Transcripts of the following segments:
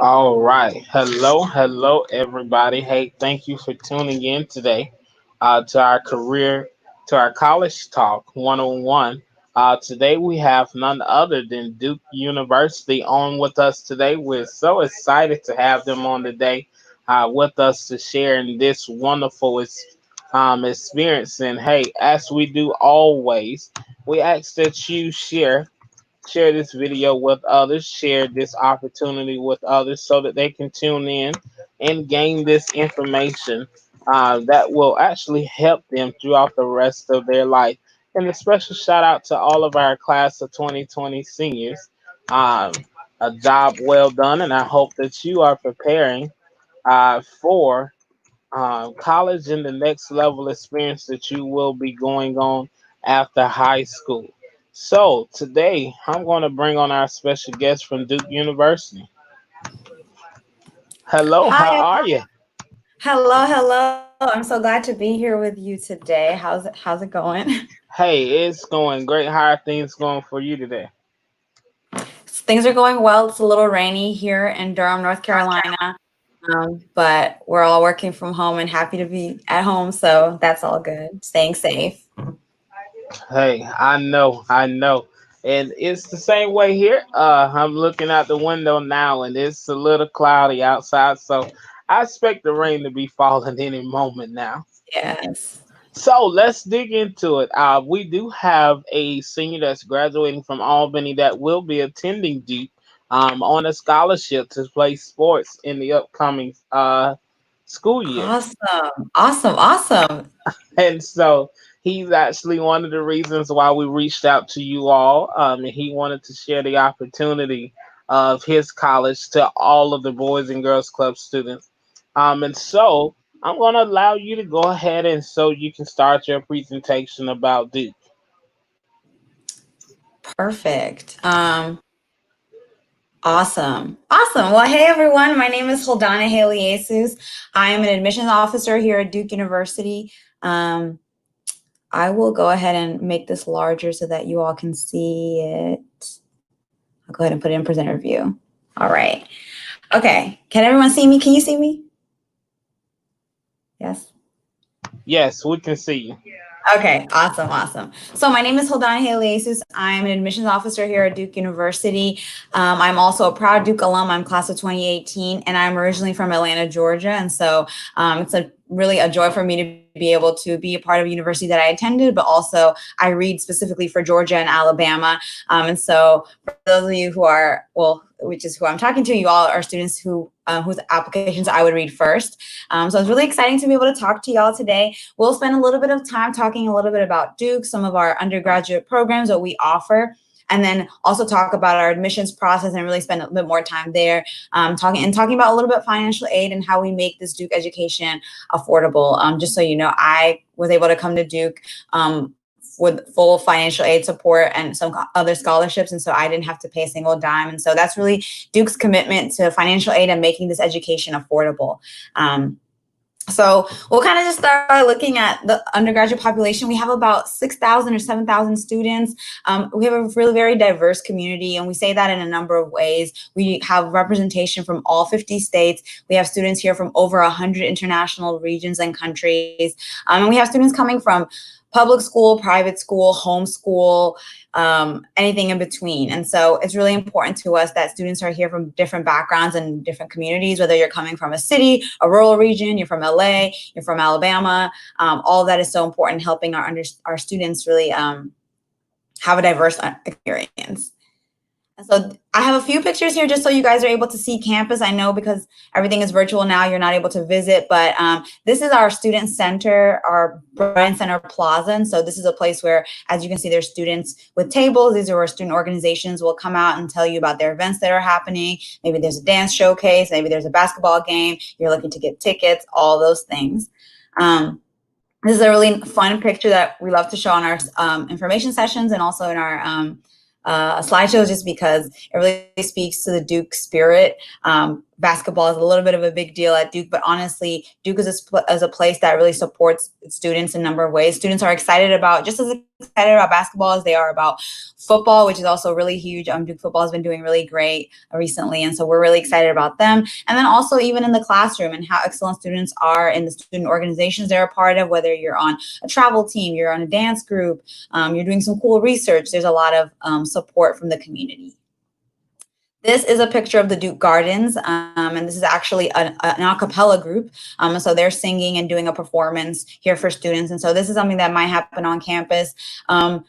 All right. Hello, everybody. Hey, thank you for tuning in today to our to our college talk 101. Today we have none other than Duke University on with us today. We're so excited to have them on today with us to share in this wonderful experience. And hey, as we do always, we ask that you share this video with others, share this opportunity with others so that they can tune in and gain this information that will actually help them throughout the rest of their life. And a special shout out to all of our class of 2020 seniors. Um, a job well done, and I hope that you are preparing for college and the next level experience that you will be going on after high school. So today I'm going to bring on our special guest from Duke University. Hello, how Hi, are you? hello. I'm so glad to be here with you today. How's it going? Hey, it's going great. How are things going for you today? Things are going well. It's a little rainy here in Durham, North Carolina, but we're all working from home and happy to be at home, so that's all good. Staying safe. Hey, I know. And it's the same way here. I'm looking out the window now and it's a little cloudy outside, so I expect the rain to be falling any moment now. Yes. So let's dig into it. We do have a senior that's graduating from Albany that will be attending Duke on a scholarship to play sports in the upcoming school year. Awesome. And so he's actually one of the reasons why we reached out to you all. And he wanted to share the opportunity of his college to all of the Boys and Girls Club students. And so I'm going to allow you to go ahead and so you can start your presentation about Duke. Perfect. Awesome. Well, hey everyone. My name is Holdana Haley Jesus. I am an admissions officer here at Duke University. Um, I will go ahead and make this larger so that you all can see it. I'll go ahead and put it in presenter view. All right. Okay. Can everyone see me? Can you see me? Yes. Yes, we can see you. Okay, awesome. So my name is Holdana Haley Jesus. I'm an admissions officer here at Duke University. I'm also a proud Duke alum. I'm class of 2018, and I'm originally from Atlanta, Georgia. And so it's really a joy for me to be able to be a part of a university that I attended, but also I read specifically for Georgia and Alabama. And so for those of you who are, well, which is who I'm talking to, you all are students whose applications I would read first. So it's really exciting to be able to talk to y'all today. We'll spend a little bit of time talking a little bit about Duke, some of our undergraduate programs that we offer, and then also talk about our admissions process and really spend a bit more time there, talking about a little bit financial aid and how we make this Duke education affordable. Just so you know, I was able to come to Duke with full financial aid support and some other scholarships. And so I didn't have to pay a single dime. And so that's really Duke's commitment to financial aid and making this education affordable. So we'll kind of just start by looking at the undergraduate population. We have about 6,000 or 7,000 students. We have a really very diverse community, and we say that in a number of ways. We have representation from all 50 states. We have students here from over 100 international regions and countries. And we have students coming from public school, private school, homeschool, anything in between. And so it's really important to us that students are here from different backgrounds and different communities, whether you're coming from a city, a rural region, you're from LA, you're from Alabama. All of that is so important in helping our students really have a diverse experience. So I have a few pictures here just so you guys are able to see campus. I know because everything is virtual now, you're not able to visit, but this is our student center, our Bryan Center Plaza. And so this is a place where, as you can see, there's students with tables. These are where student organizations will come out and tell you about their events that are happening. Maybe there's a dance showcase, maybe there's a basketball game, you're looking to get tickets, all those things. This is a really fun picture that we love to show on our information sessions and also in our slideshows, just because it really speaks to the Duke spirit. basketball is a little bit of a big deal at Duke, but honestly, Duke is a place that really supports students in a number of ways. Students are just as excited about basketball as they are about football, which is also really huge. Duke football has been doing really great recently, and so we're really excited about them. And then also even in the classroom and how excellent students are in the student organizations they're a part of, whether you're on a travel team, you're on a dance group, you're doing some cool research, there's a lot of support from the community. This is a picture of the Duke Gardens, and this is actually an a cappella group. So they're singing and doing a performance here for students. And so this is something that might happen on campus. A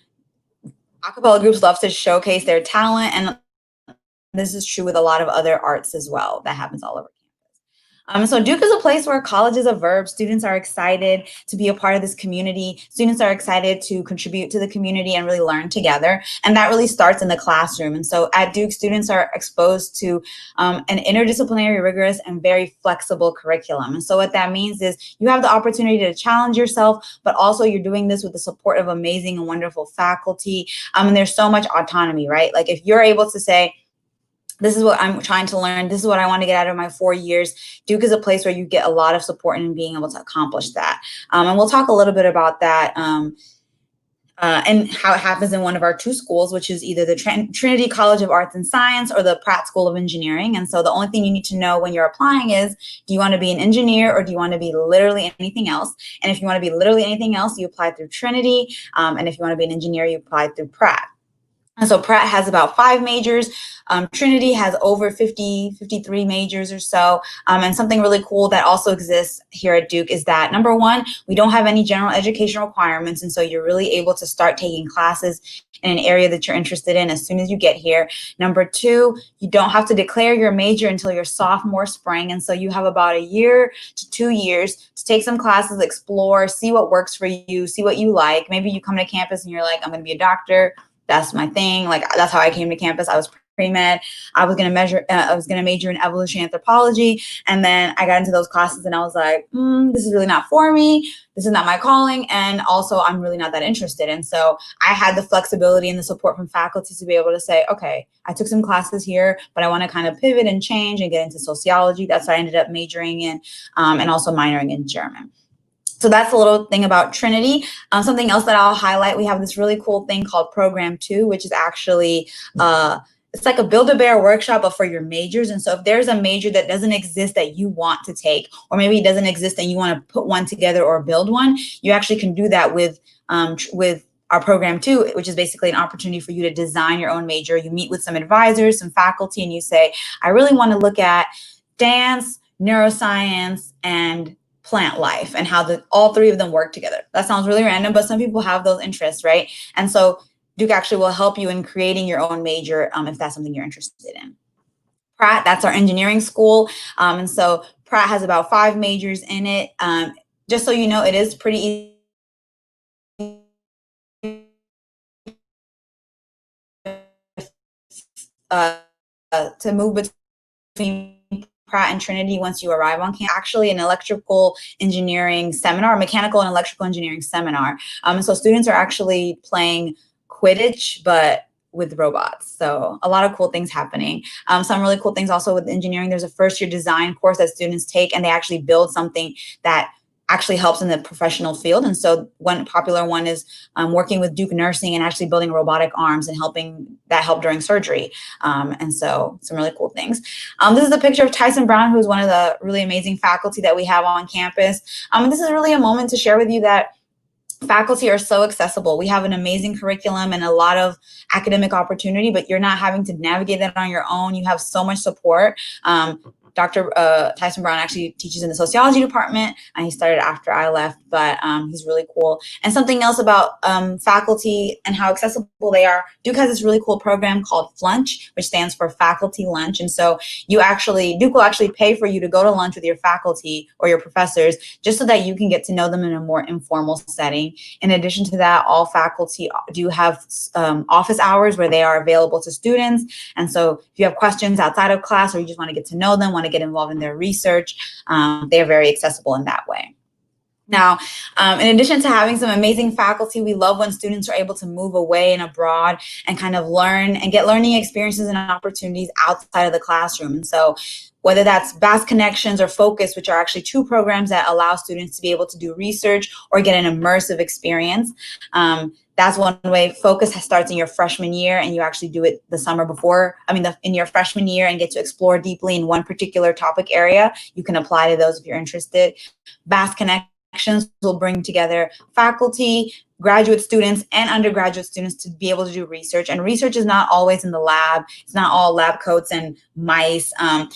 cappella groups love to showcase their talent, and this is true with a lot of other arts as well. That happens all over. So Duke is a place where college is a verb. Students are excited to be a part of this community. Students are excited to contribute to the community and really learn together. And that really starts in the classroom. And so at Duke, students are exposed to an interdisciplinary, rigorous, and very flexible curriculum. And so what that means is you have the opportunity to challenge yourself, but also you're doing this with the support of amazing and wonderful faculty. And there's so much autonomy, right? Like if you're able to say, this is what I'm trying to learn, this is what I want to get out of my 4 years, Duke is a place where you get a lot of support in being able to accomplish that. And we'll talk a little bit about that and how it happens in one of our 2 schools, which is either the Trinity College of Arts and Science or the Pratt School of Engineering. And so the only thing you need to know when you're applying is, do you want to be an engineer or do you want to be literally anything else? And if you want to be literally anything else, you apply through Trinity. And if you want to be an engineer, you apply through Pratt. And so Pratt has about 5 majors. Trinity has over 53 majors or so. And something really cool that also exists here at Duke is that, number one, we don't have any general education requirements. And so you're really able to start taking classes in an area that you're interested in as soon as you get here. Number two, you don't have to declare your major until your sophomore spring. And so you have about 1 year to 2 years to take some classes, explore, see what works for you, see what you like. Maybe you come to campus and you're like, I'm going to be a doctor. That's my thing. Like, that's how I came to campus. I was pre-med. I was going to major in evolutionary anthropology. And then I got into those classes and I was like, this is really not for me. This is not my calling. And also I'm really not that interested. And so I had the flexibility and the support from faculty to be able to say, okay, I took some classes here, but I want to kind of pivot and change and get into sociology. That's what I ended up majoring in, and also minoring in German. So that's a little thing about Trinity. Something else that I'll highlight, we have this really cool thing called Program 2, which is actually, it's like a Build-A-Bear workshop, but for your majors. And so if there's a major that doesn't exist that you want to take, or maybe it doesn't exist and you want to put one together or build one, you actually can do that with our Program 2, which is basically an opportunity for you to design your own major. You meet with some advisors, some faculty, and you say, I really want to look at dance, neuroscience, and plant life and how all 3 of them work together. That sounds really random, but some people have those interests, right? And so Duke actually will help you in creating your own major if that's something you're interested in. Pratt, that's our engineering school. And so Pratt has about 5 majors in it. Just so you know, it is pretty easy to move between Pratt and Trinity once you arrive on campus. Actually an electrical engineering seminar, mechanical and electrical engineering seminar. And so students are actually playing Quidditch, but with robots. So a lot of cool things happening. Some really cool things also with engineering. There's a first-year design course that students take, and they actually build something that actually helps in the professional field. And so one popular one is working with Duke Nursing and actually building robotic arms and help during surgery. And so some really cool things. This is a picture of Tyson Brown, who is one of the really amazing faculty that we have on campus. And this is really a moment to share with you that faculty are so accessible. We have an amazing curriculum and a lot of academic opportunity, but you're not having to navigate that on your own. You have so much support. Dr. Tyson Brown actually teaches in the sociology department, and he started after I left, but he's really cool. And something else about faculty and how accessible they are, Duke has this really cool program called Flunch, which stands for Faculty Lunch. And so Duke will actually pay for you to go to lunch with your faculty or your professors, just so that you can get to know them in a more informal setting. In addition to that, all faculty do have office hours where they are available to students. And so if you have questions outside of class or you just want to get to know them, want to get involved in their research, they are very accessible in that way. Now, in addition to having some amazing faculty, we love when students are able to move away and abroad and kind of learn and get learning experiences and opportunities outside of the classroom. And so whether that's Vast Connections or Focus, which are actually two programs that allow students to be able to do research or get an immersive experience. That's one way. Focus starts in your freshman year, and you actually do it the summer before. In your freshman year, and get to explore deeply in one particular topic area. You can apply to those if you're interested. Vast Connections will bring together faculty, graduate students, and undergraduate students to be able to do research. And research is not always in the lab. It's not all lab coats and mice.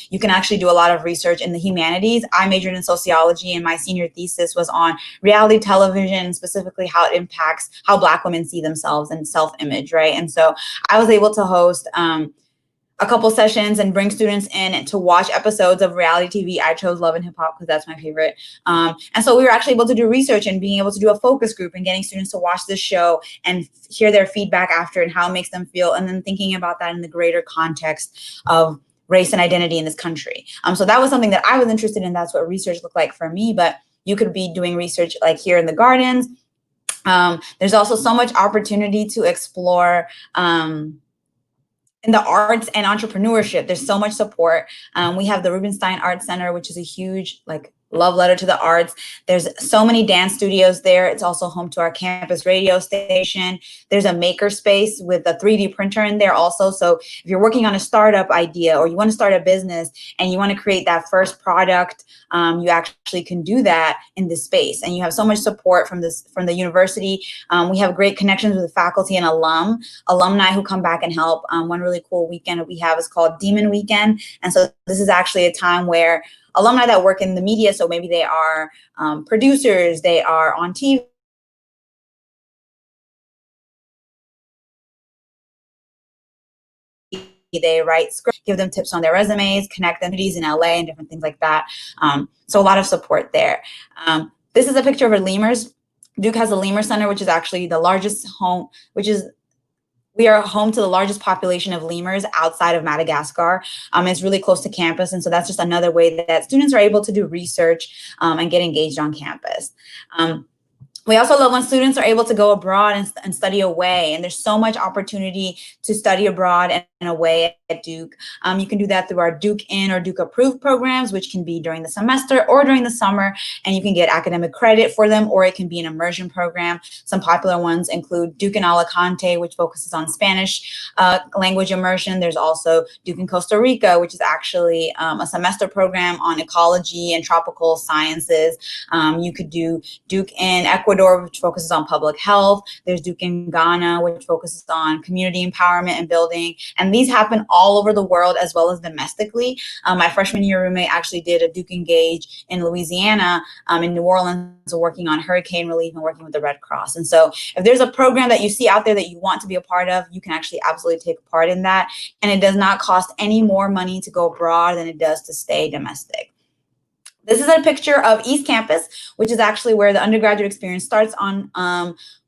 You can actually do a lot of research in the humanities. I majored in sociology, and my senior thesis was on reality television, specifically how it impacts how Black women see themselves and self-image, right? And so I was able to host a couple sessions and bring students in to watch episodes of reality TV. I chose Love and Hip Hop because that's my favorite. And so we were actually able to do research and being able to do a focus group and getting students to watch this show and hear their feedback after and how it makes them feel, and then thinking about that in the greater context of race and identity in this country. So that was something that I was interested in. That's what research looked like for me, but you could be doing research like here in the gardens. There's also so much opportunity to explore in the arts and entrepreneurship. There's so much support. We have the Rubenstein Art Center, which is a huge love letter to the arts. There's so many dance studios there. It's also home to our campus radio station. There's a maker space with a 3D printer in there also. So if you're working on a startup idea or you want to start a business and you want to create that first product, you actually can do that in this space. And you have so much support from the university. We have great connections with the faculty and alumni who come back and help. One really cool weekend that we have is called Demon Weekend. And so this is actually a time where alumni that work in the media, so maybe they are producers, they are on TV, they write scripts, give them tips on their resumes, connect them to these in LA and different things like that. So a lot of support there. This is a picture of a lemurs. Duke has a lemur center, which is actually the largest home, we are home to the largest population of lemurs outside of Madagascar. It's really close to campus. And so that's just another way that students are able to do research and get engaged on campus. We also love when students are able to go abroad and study away. And there's so much opportunity to study abroad and away at Duke. You can do that through our Duke In or Duke Approved programs, which can be during the semester or during the summer. And you can get academic credit for them, or it can be an immersion program. Some popular ones include Duke in Alicante, which focuses on Spanish language immersion. There's also Duke in Costa Rica, which is actually a semester program on ecology and tropical sciences. You could do Duke in Ecuador, which focuses on public health. There's Duke in Ghana, which focuses on community empowerment and building. And these happen all over the world as well as domestically. My freshman year roommate actually did a Duke Engage in Louisiana, in New Orleans, working on hurricane relief and working with the Red Cross. And so if there's a program that you see out there that you want to be a part of, you can actually absolutely take part in that. And it does not cost any more money to go abroad than it does to stay domestic. This is a picture of East Campus, which is actually where the undergraduate experience starts on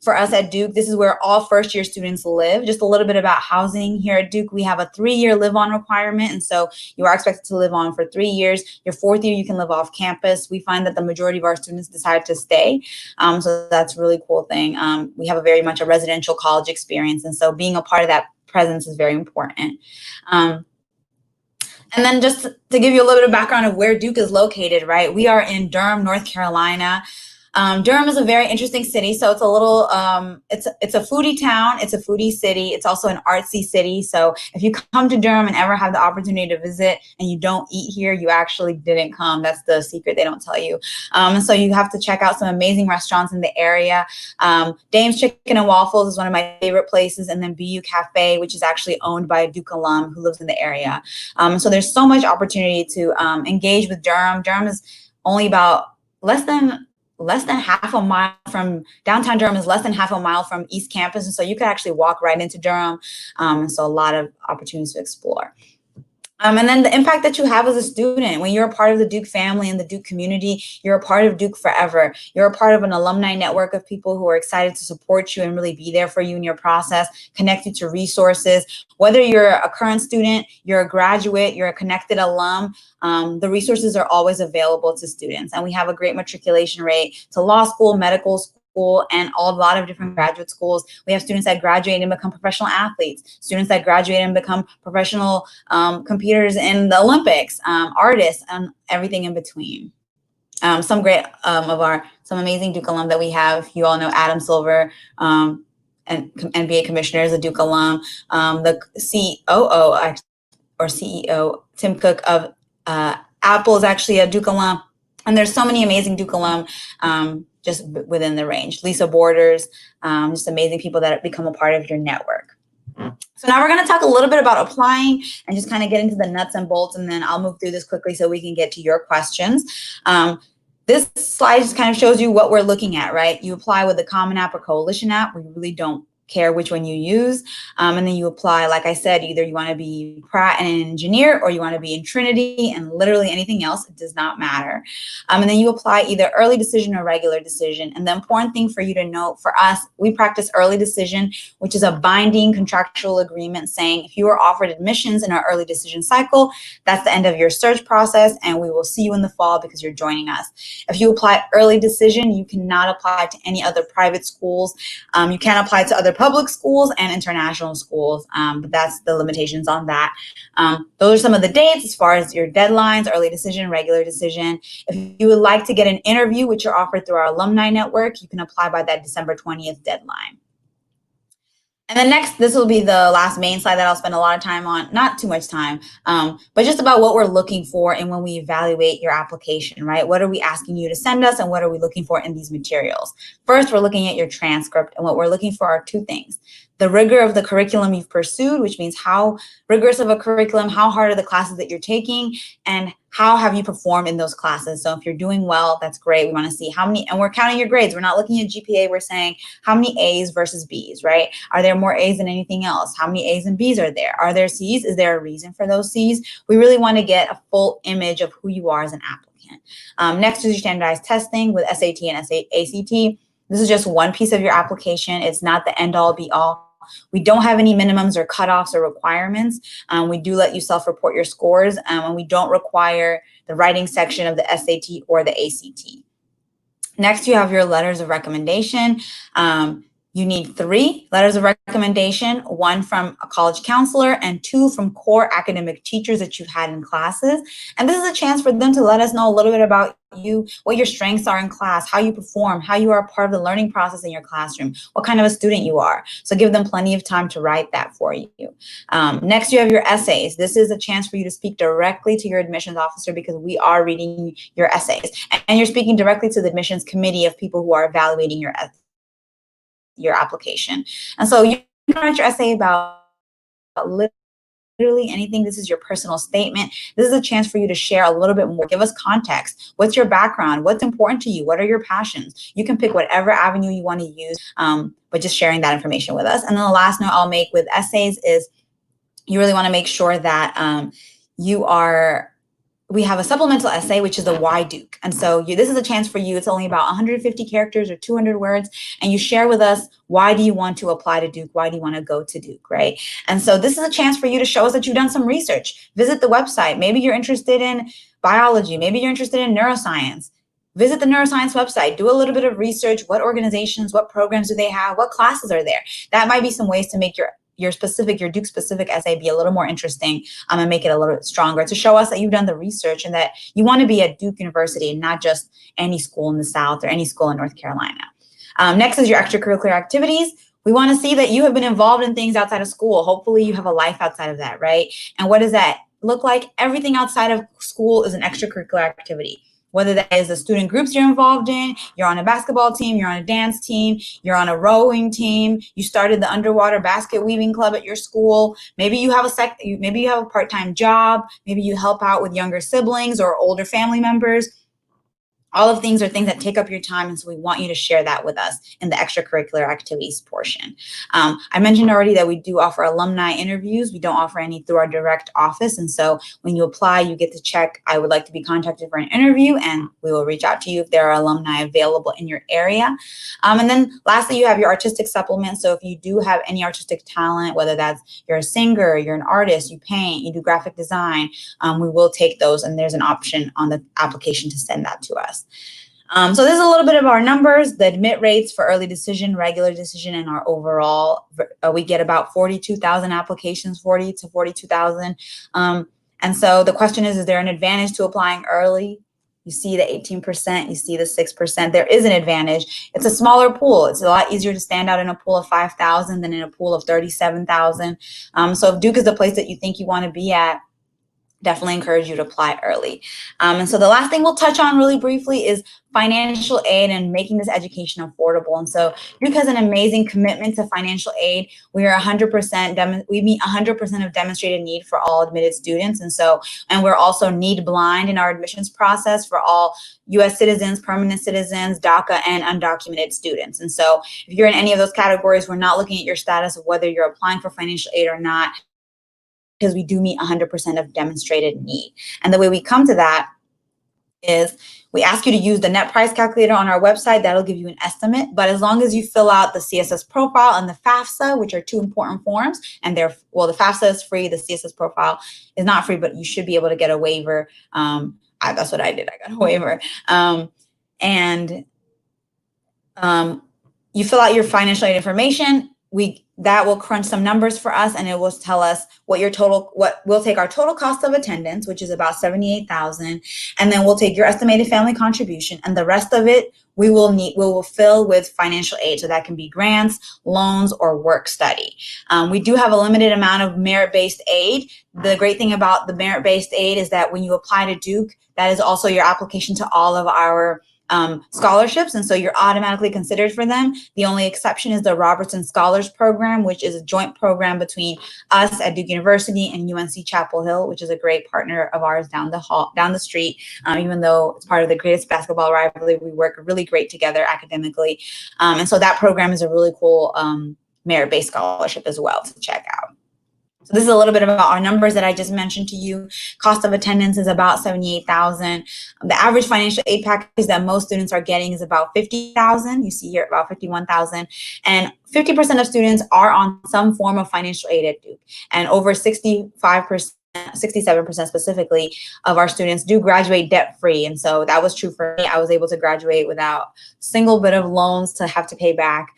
for us at Duke. This is where all first-year students live. Just a little bit about housing here at Duke. We have a 3-year live-on requirement, and so you are expected to live on for 3 years. Your 4th year, you can live off campus. We find that the majority of our students decide to stay, so that's a really cool thing. We have very much a residential college experience, and so being a part of that presence is very important. And then just to give you a little bit of background of where Duke is located, right? We are in Durham, North Carolina. Durham is a very interesting city. So it's a little, it's a foodie town. It's a foodie city. It's also an artsy city. So if you come to Durham and ever have the opportunity to visit and you don't eat here, you actually didn't come. That's the secret they don't tell you. And so you have to check out some amazing restaurants in the area. Dame's Chicken and Waffles is one of my favorite places. And then BU Cafe, which is actually owned by a Duke alum who lives in the area. So there's so much opportunity to engage with Durham. Durham is only about less than half a mile from downtown Durham, is less than half a mile from East Campus. And so you could actually walk right into Durham. So a lot of opportunities to explore. And then the impact that you have as a student. When you're a part of the Duke family and the Duke community, you're a part of Duke forever. You're a part of an alumni network of people who are excited to support you and really be there for you in your process, connect you to resources. Whether you're a current student, you're a graduate, you're a connected alum, the resources are always available to students. And we have a great matriculation rate to law school, medical school, and a lot of different graduate schools. We have students that graduate and become professional athletes, students that graduate and become professional competitors in the Olympics, artists, and everything in between. Some great some amazing Duke alum that we have. You all know Adam Silver, and NBA commissioner is a Duke alum. The COO or CEO Tim Cook of Apple is actually a Duke alum. And there's so many amazing Duke alum just within the range. Lisa Borders, just amazing people that become a part of your network. So now we're going to talk a little bit about applying and just kind of get into the nuts and bolts, and then I'll move through this quickly so we can get to your questions. This slide just kind of shows you what we're looking at, right? You apply with the Common App or Coalition app. We really don't care which one you use. And then you apply, like I said, either you want to be Pratt and an engineer, or you want to be in Trinity and literally anything else. It does not matter. And then you apply either early decision or regular decision. And the important thing for you to note, for us, we practice early decision, which is a binding contractual agreement saying if you are offered admissions in our early decision cycle, that's the end of your search process, and we will see you in the fall because you're joining us. If you apply early decision, you cannot apply to any other private schools. You can apply to other public schools and international schools, but that's the limitations on that. Those are some of the dates as far as your deadlines: early decision, regular decision. If you would like to get an interview, which are offered through our alumni network, you can apply by that December 20th deadline. And then next, this will be the last main slide that I'll spend a lot of time on, not too much time, but just about what we're looking for and when we evaluate your application, right? What are we asking you to send us, and what are we looking for in these materials? First, we're looking at your transcript, and what we're looking for are two things: the rigor of the curriculum you've pursued, which means how rigorous of a curriculum, how hard are the classes that you're taking, and how have you performed in those classes. So if you're doing well, that's great. We want to see how many, and we're counting your grades. We're not looking at GPA. We're saying how many A's versus B's, right? Are there more A's than anything else? How many A's and B's are there? Are there C's? Is there a reason for those C's? We really want to get a full image of who you are as an applicant. Next is your standardized testing with SAT and ACT. This is just one piece of your application. It's not the end all be all. We don't have any minimums or cutoffs or requirements. We do let you self-report your scores, and we don't require the writing section of the SAT or the ACT. Next, you have your letters of recommendation. You need 3 letters of recommendation, 1 from a college counselor and 2 from core academic teachers that you've had in classes. And this is a chance for them to let us know a little bit about you, what your strengths are in class, how you perform, how you are a part of the learning process in your classroom, what kind of a student you are. So give them plenty of time to write that for you. Next, you have your essays. This is a chance for you to speak directly to your admissions officer because we are reading your essays. And you're speaking directly to the admissions committee of people who are evaluating your application. And so you can write your essay about literally anything. This is your personal statement. This is a chance for you to share a little bit more. Give us context. What's your background? What's important to you? What are your passions? You can pick whatever avenue you want to use, but just sharing that information with us. And then the last note I'll make with essays is you really want to make sure that we have a supplemental essay, which is a why Duke. And so this is a chance for you. It's only about 150 characters or 200 words. And you share with us, why do you want to apply to Duke? Why do you want to go to Duke, right? And so this is a chance for you to show us that you've done some research. Visit the website. Maybe you're interested in biology. Maybe you're interested in neuroscience. Visit the neuroscience website. Do a little bit of research. What organizations, what programs do they have? What classes are there? That might be some ways to make your Duke specific essay be a little more interesting, and make it a little bit stronger, to show us that you've done the research and that you want to be at Duke University and not just any school in the South or any school in North Carolina. Next is your extracurricular activities. We want to see that you have been involved in things outside of school. Hopefully you have a life outside of that, right? And what does that look like? Everything outside of school is an extracurricular activity. Whether that is the student groups you're involved in, you're on a basketball team, you're on a dance team, you're on a rowing team, you started the underwater basket weaving club at your school. Maybe you have a part-time job, maybe you help out with younger siblings or older family members. All of things are things that take up your time, and so we want you to share that with us in the extracurricular activities portion. I mentioned already that we do offer alumni interviews. We don't offer any through our direct office, and so when you apply, you get to check, I would like to be contacted for an interview, and we will reach out to you if there are alumni available in your area. And then lastly, you have your artistic supplement. So if you do have any artistic talent, whether that's you're a singer, you're an artist, you paint, you do graphic design, we will take those, and there's an option on the application to send that to us. So this is a little bit of our numbers, the admit rates for early decision, regular decision, and our overall. We get about 42,000 applications, 40 to 42,000. And so the question is there an advantage to applying early? You see the 18%, you see the 6%. There is an advantage. It's a smaller pool. It's a lot easier to stand out in a pool of 5,000 than in a pool of 37,000. So if Duke is the place that you think you want to be at, definitely encourage you to apply early. And so the last thing we'll touch on really briefly is financial aid and making this education affordable. And so Duke has an amazing commitment to financial aid. We are 100%, we meet 100% of demonstrated need for all admitted students. And we're also need blind in our admissions process for all U.S. citizens, permanent citizens, DACA, and undocumented students. And so if you're in any of those categories, we're not looking at your status of whether you're applying for financial aid or not, because we do meet 100% of demonstrated need. And the way we come to that is we ask you to use the net price calculator on our website. That'll give you an estimate. But as long as you fill out the CSS profile and the FAFSA, which are two important forms, and the FAFSA is free, the CSS profile is not free, but you should be able to get a waiver. That's what I did. I got a waiver. You fill out your financial aid information. That will crunch some numbers for us, and it will tell us what we'll take our total cost of attendance, which is about $78,000, and then we'll take your estimated family contribution, and the rest of it we will fill with financial aid. So that can be grants, loans, or work study. We do have a limited amount of merit-based aid. The great thing about the merit-based aid is that when you apply to Duke, that is also your application to all of our scholarships, and so you're automatically considered for them. The only exception is the Robertson Scholars Program, which is a joint program between us at Duke University and UNC Chapel Hill, which is a great partner of ours down the street. Even though it's part of the greatest basketball rivalry, we work really great together academically, and so that program is a really cool merit-based scholarship as well to check out. So this is a little bit about our numbers that I just mentioned to you. Cost of attendance is about $78,000. The average financial aid package that most students are getting is about $50,000. You see here about $51,000. And 50% of students are on some form of financial aid at Duke. And over 65%, 67% specifically of our students do graduate debt-free. And so that was true for me. I was able to graduate without a single bit of loans to have to pay back.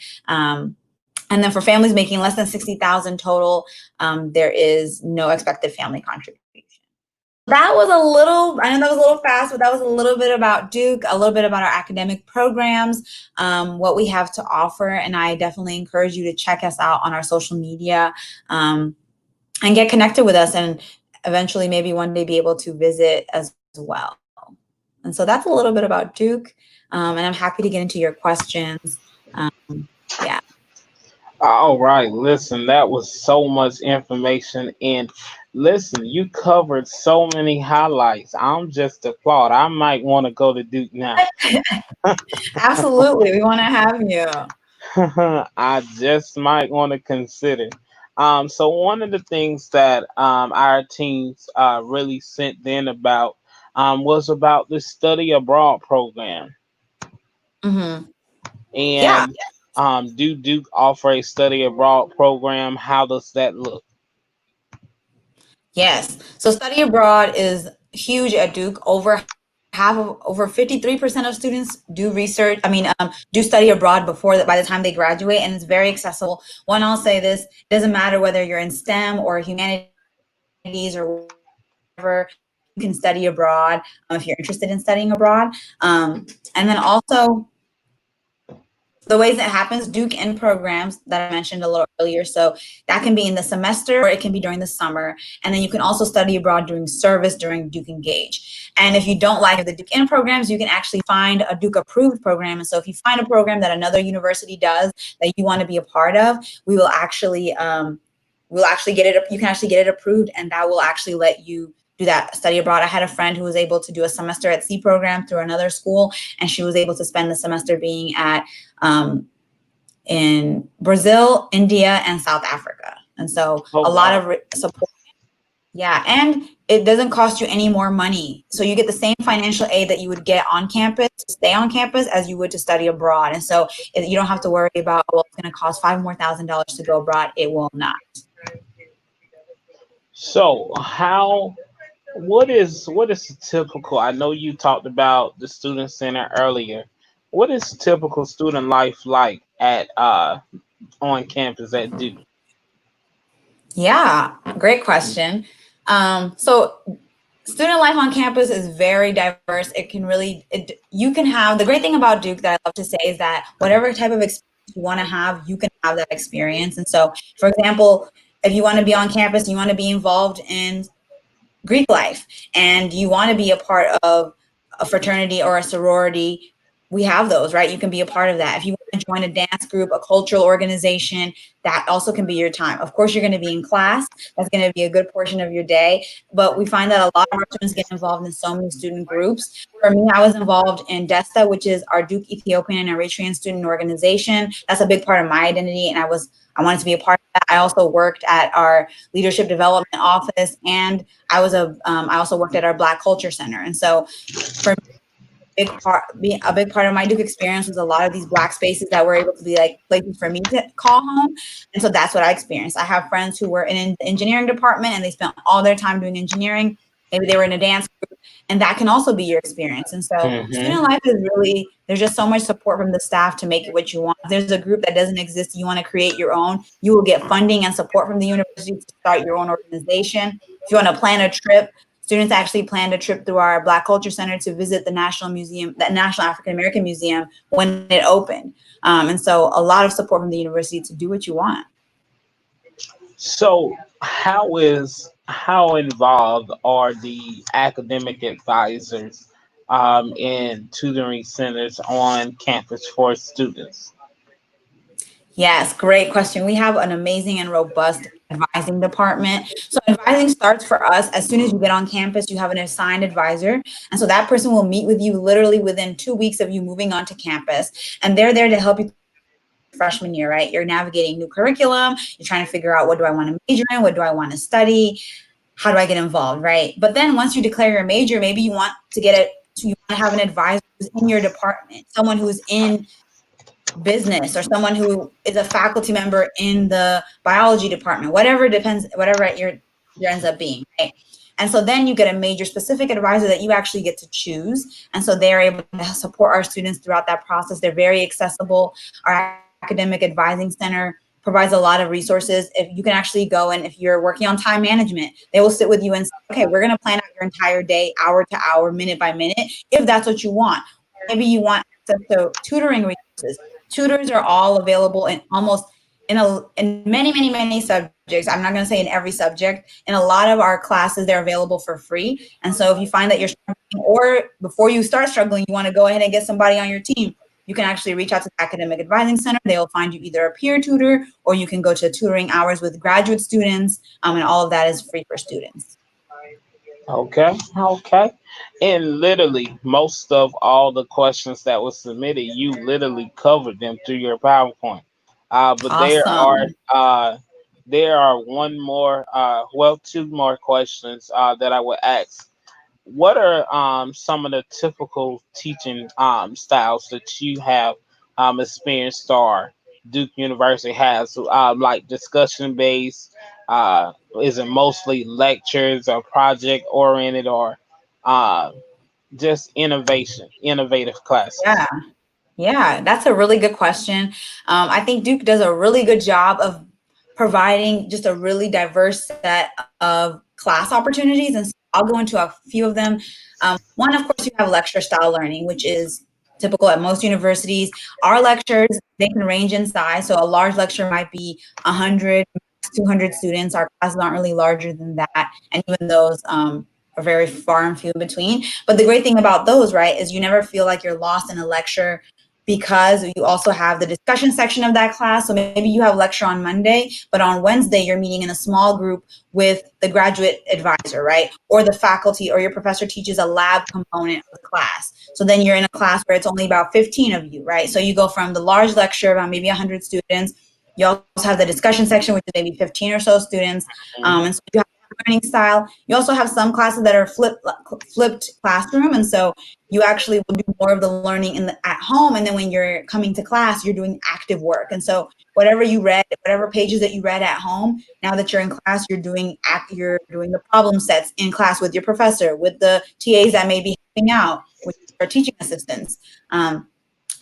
And then for families making less than $60,000 total, there is no expected family contribution. That was I know that was a little fast, but that was a little bit about Duke, a little bit about our academic programs, what we have to offer. And I definitely encourage you to check us out on our social media and get connected with us, and eventually maybe one day be able to visit as well. And so that's a little bit about Duke. And I'm happy to get into your questions. Yeah. All right, listen, that was so much information. And listen, you covered so many highlights. I'm just applaud. I might want to go to Duke now. Absolutely. We want to have you. I just might want to consider. So one of the things that our teams really sent in about was about the study abroad program. Mm-hmm. Yeah. And do Duke offer a study abroad program? How does that look? Yes. So study abroad is huge at Duke. Over 53% of students do do study abroad by the time they graduate, and it's very accessible. I'll say this, it doesn't matter whether you're in STEM or humanities or whatever, you can study abroad if you're interested in studying abroad. And then also, the ways it happens, Duke in programs that I mentioned a little earlier. So that can be in the semester or it can be during the summer. And then you can also study abroad during service during Duke Engage. And if you don't like the Duke in programs, you can actually find a Duke approved program. And so if you find a program that another university does that you want to be a part of, we will actually, you can actually get it approved, and that will actually let you do that study abroad. I had a friend who was able to do a semester at C program through another school, and she was able to spend the semester being at in Brazil, India, and South Africa. And so Oh a lot wow. of support. Yeah, and it doesn't cost you any more money. So you get the same financial aid that you would get on campus to stay on campus as you would to study abroad. And so you don't have to worry about, well, it's going to cost $5,000 more to go abroad. It will not. So how what is typical? I know you talked about the student center earlier. What is typical student life like at on campus at Duke? Yeah, great question. So student life on campus is very diverse. It can really, you can have, the great thing about Duke that I love to say is that whatever type of experience you want to have, you can have that experience. And so, for example, if you want to be on campus, you want to be involved in Greek life and you want to be a part of a fraternity or a sorority, we have those, right? You can be a part of that. If you want to join a dance group, a cultural organization, that also can be your time. Of course, you're going to be in class. That's going to be a good portion of your day. But we find that a lot of our students get involved in so many student groups. For me, I was involved in DESTA, which is our Duke Ethiopian and Eritrean Student Organization. That's a big part of my identity, and I wanted to be a part of that. I also worked at our leadership development office, and I also worked at our Black Culture Center. And so for a big part of my Duke experience was a lot of these Black spaces that were able to be like places for me to call home. And so that's what I experienced. I have friends who were in the engineering department and they spent all their time doing engineering. Maybe they were in a dance group, and that can also be your experience. And so student Hmm. life is really, there's just so much support from the staff to make it what you want. If there's a group that doesn't exist, you want to create your own, you will get funding and support from the university to start your own organization. If you want to plan a trip, students actually planned a trip through our Black Culture Center to visit the National Museum, the National African American Museum, when it opened. And so a lot of support from the university to do what you want. So how involved are the academic advisors in tutoring centers on campus for students? Yes, great question. We have an amazing and robust advising department. So advising starts for us as soon as you get on campus, you have an assigned advisor. And so that person will meet with you literally within 2 weeks of you moving onto campus. And they're there to help you through your freshman year, right? You're navigating new curriculum. You're trying to figure out, what do I want to major in? What do I want to study? How do I get involved, right? But then once you declare your major, maybe you want to get it, you want to have an advisor who's in your department, someone who's in business or someone who is a faculty member in the biology department, whatever depends, whatever your ends up being, right? And so then you get a major specific advisor that you actually get to choose. And so they're able to support our students throughout that process. They're very accessible. Our academic advising center provides a lot of resources. If you can actually go, and if you're working on time management, they will sit with you and say, okay, we're going to plan out your entire day, hour to hour, minute by minute, if that's what you want. Maybe you want access to tutoring resources. Tutors are all available in almost in many subjects. I'm not going to say in every subject. In a lot of our classes, they're available for free. And so if you find that you're struggling, or before you start struggling, you want to go ahead and get somebody on your team, you can actually reach out to the Academic Advising Center. They'll find you either a peer tutor, or you can go to tutoring hours with graduate students, and all of that is free for students. Okay, okay. And literally, most of all the questions that were submitted, you literally covered them through your PowerPoint. But Awesome. there are one more, well, two more questions that I would ask. What are some of the typical teaching styles that you have experienced or Duke University has? Like discussion based? Is it mostly lectures or project oriented or uh, just innovative classes? Yeah. Yeah, that's a really good question. I think Duke does a really good job of providing just a really diverse set of class opportunities. And so I'll go into a few of them. One, of course, you have lecture style learning, which is typical at most universities. Our lectures, they can range in size. So a large lecture might be 100, 200 students. Our classes aren't really larger than that. And even those are very far and few in between. But the great thing about those, right, is you never feel like you're lost in a lecture because you also have the discussion section of that class. So maybe you have lecture on Monday, but on Wednesday you're meeting in a small group with the graduate advisor, right? Or the faculty or your professor teaches a lab component of the class. So then you're in a class where it's only about 15 of you, right? So you go from the large lecture about maybe 100 students. You also have the discussion section, which is maybe 15 or so students. And so you have learning style. You also have some classes that are flipped classroom, and so you actually will do more of the learning at home, and then when you're coming to class, you're doing active work. And so whatever you read, whatever pages that you read at home, now that you're in class, you're doing the problem sets in class with your professor, with the TAs that may be helping out, with your teaching assistants.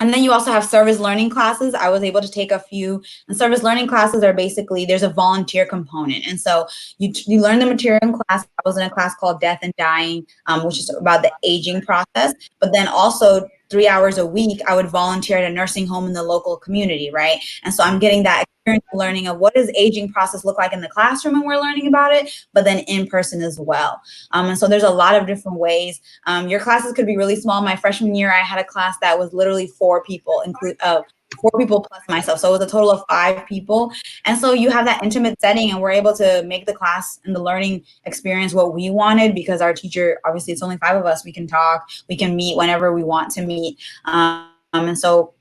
And then you also have service learning classes. I was able to take a few. And service learning classes are basically, there's a volunteer component. And so you learn the material in class. I was in a class called Death and Dying, which is about the aging process. But then also 3 hours a week, I would volunteer at a nursing home in the local community, right? And so I'm getting that experience learning of what does aging process look like in the classroom, and we're learning about it, but then in person as well. And so there's a lot of different ways. Your classes could be really small. My freshman year, I had a class that was literally 4 people, 4 people plus myself. So it was a total of 5 people. And so you have that intimate setting, and we're able to make the class and the learning experience what we wanted, because our teacher, obviously it's only 5 of us, we can talk, we can meet whenever we want to meet. And so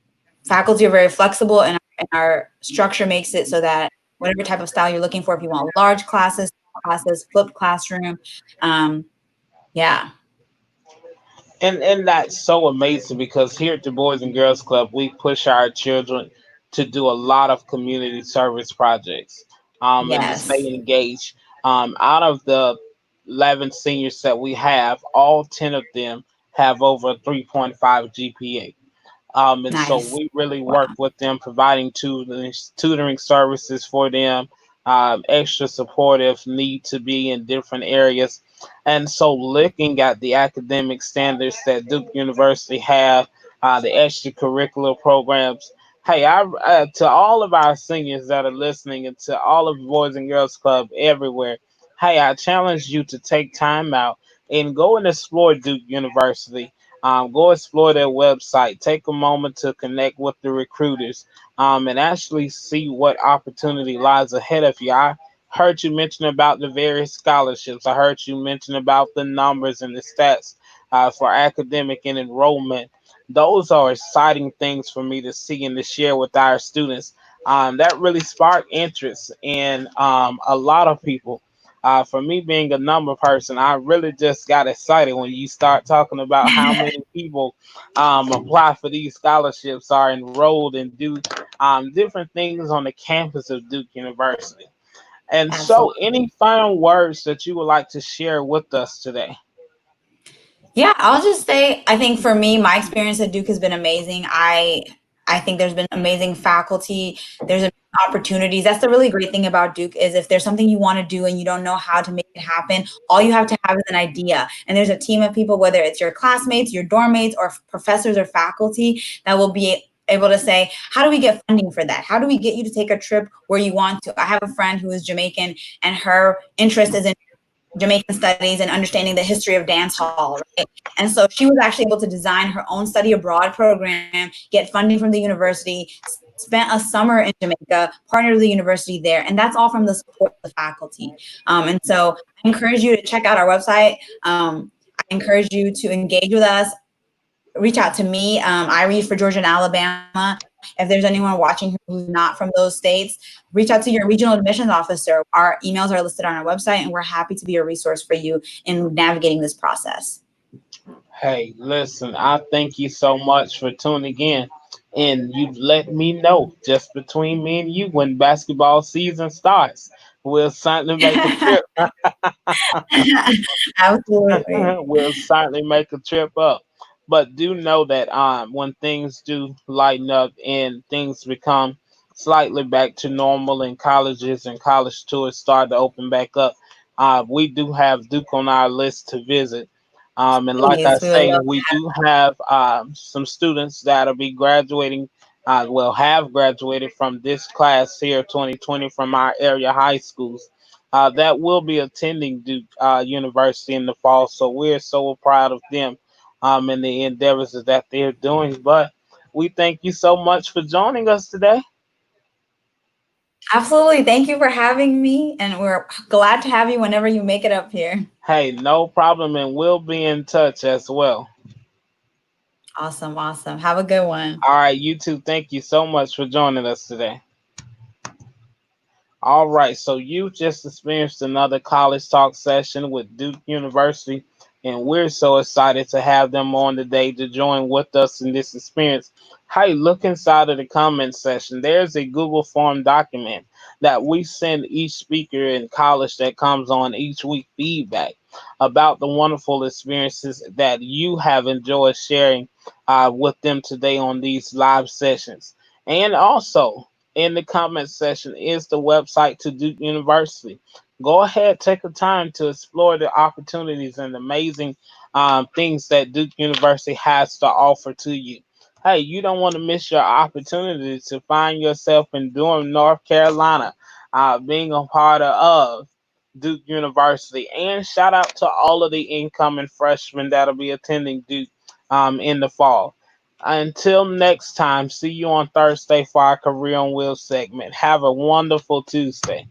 faculty are very flexible, and our structure makes it so that whatever type of style you're looking for, if you want large classes, small classes, flipped classroom, um, yeah. And that's so amazing because here at the Boys and Girls Club, we push our children to do a lot of community service projects, and to stay Yes. engaged. Out of the 11 seniors that we have, all 10 of them have over a 3.5 GPA. And so Nice. we really Wow. work with them, providing tutoring services for them, extra supportive need to be in different areas. And so looking at the academic standards that Duke University have, the extracurricular programs, hey, to all of our seniors that are listening and to all of the Boys and Girls Club everywhere, hey, I challenge you to take time out and go and explore Duke University. Go explore their website. Take a moment to connect with the recruiters, and actually see what opportunity lies ahead of you. I heard you mention about the various scholarships. I heard you mention about the numbers and the stats for academic and enrollment. Those are exciting things for me to see and to share with our students. That really sparked interest in a lot of people. For me being a number person, I really just got excited when you start talking about how many people apply for these scholarships, are enrolled, and do different things on the campus of Duke University. And so, Absolutely. any final words that you would like to share with us today? Yeah, I'll just say I think for me, my experience at Duke has been amazing. I think there's been amazing faculty. There's been opportunities. That's the really great thing about Duke is if there's something you want to do and you don't know how to make it happen, all you have to have is an idea. And there's a team of people, whether it's your classmates, your dorm mates, or professors or faculty, that will be able to say, how do we get funding for that? How do we get you to take a trip where you want to? I have a friend who is Jamaican, and her interest is in Jamaican studies and understanding the history of dance hall, right? And so she was actually able to design her own study abroad program, get funding from the university, spent a summer in Jamaica, partnered with the university there, and that's all from the support of the faculty. And so I encourage you to check out our website. I encourage you to engage with us, reach out to me. I read for Georgia and Alabama. If there's anyone watching who's not from those states, reach out to your regional admissions officer. Our emails are listed on our website, and we're happy to be a resource for you in navigating this process. Hey, listen, I thank you so much for tuning in. And you let me know just between me and you when basketball season starts. We'll certainly make a trip. Absolutely. We'll certainly make a trip up. But do know that when things do lighten up and things become slightly back to normal and colleges and college tours start to open back up, we do have Duke on our list to visit. And like I Please, we would say, love we do have some students that'll be graduating, have graduated from this class here, 2020, from our area high schools. That will be attending Duke University in the fall. So we're so proud of them and the endeavors that they're doing. But We thank you so much for joining us today. Absolutely. Thank you for having me, and we're glad to have you whenever you make it up here. Hey, no problem, and we'll be in touch as well. Awesome. Awesome. Have a good one. All right, you too. Thank you so much for joining us today. All right, so you just experienced another college talk session with Duke University, and we're so excited to have them on today to join with us in this experience. Hey, look inside of the comment section. There's a Google Form document that we send each speaker in college that comes on each week feedback about the wonderful experiences that you have enjoyed sharing with them today on these live sessions. And also, in the comment section is the website to Duke University. Go ahead, take the time to explore the opportunities and amazing things that Duke University has to offer to you. Hey, you don't want to miss your opportunity to find yourself in Durham, North Carolina, being a part of Duke University. And shout out to all of the incoming freshmen that'll be attending Duke in the fall. Until next time, see you on Thursday for our Career on Wheels segment. Have a wonderful Tuesday.